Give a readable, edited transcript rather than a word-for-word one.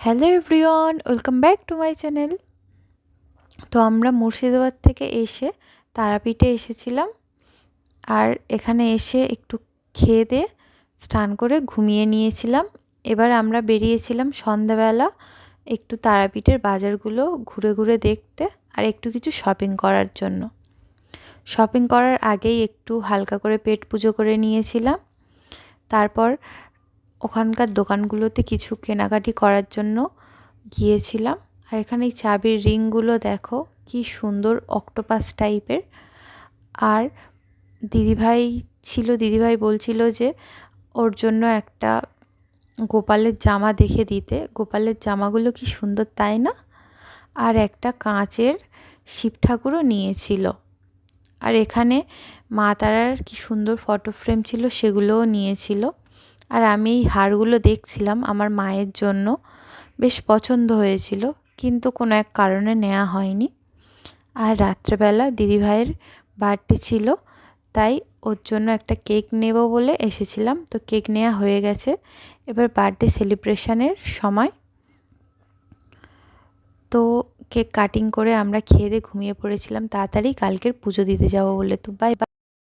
Hello everyone, welcome back to my channel. তো আমরা মুর্শিদাবাদ থেকে এসে তারাপীঠে এসেছিলাম। আর এখানে এসে একটু খেয়ে দিয়ে স্নান করে ঘুমিয়ে নিয়েছিলাম। এবার আমরা বেরিয়েছিলাম সন্ধ্যাবেলা একটু তারাপীঠের বাজারগুলো ঘুরে ঘুরে দেখতে আর একটু কিছু শপিং করার জন্য। শপিং করার আগেই একটু হালকা করে পেট পুজো করে নিয়েছিলাম। তারপর ওখানকার দোকানগুলোতে কিছু কেনাকাটি করার জন্য গিয়েছিলাম। আর এখানে এই চাবির রিংগুলো দেখো কি সুন্দর অক্টোপাস টাইপের। আর দিদিভাই ছিল, দিদিভাই বলছিল যে ওর জন্য একটা গোপালের জামা দেখে দিতে। গোপালের জামাগুলো কি সুন্দর তাই না? আর একটা কাঁচের শিব ঠাকুরও নিয়েছিল। আর এখানে মা তারার কি সুন্দর ফটো ফ্রেম ছিল, সেগুলোও নিয়েছিল। আর আমি এই হারগুলো দেখছিলাম আমার মায়ের জন্য, বেশ পছন্দ হয়েছিল, কিন্তু কোনো এক কারণে নেওয়া হয়নি। আর রাত্রেবেলা দিদিভাইয়ের বার্থডে ছিল, তাই ওর জন্য একটা কেক নেব বলে এসেছিলাম। তো কেক নেওয়া হয়ে গেছে, এবার বার্থডে সেলিব্রেশনের সময়। তো কেক কাটিং করে আমরা খেয়ে দিয়ে ঘুমিয়ে পড়েছিলাম তাড়াতাড়ি কালকের পুজো দিতে যাব বলে। তো বাই বাই।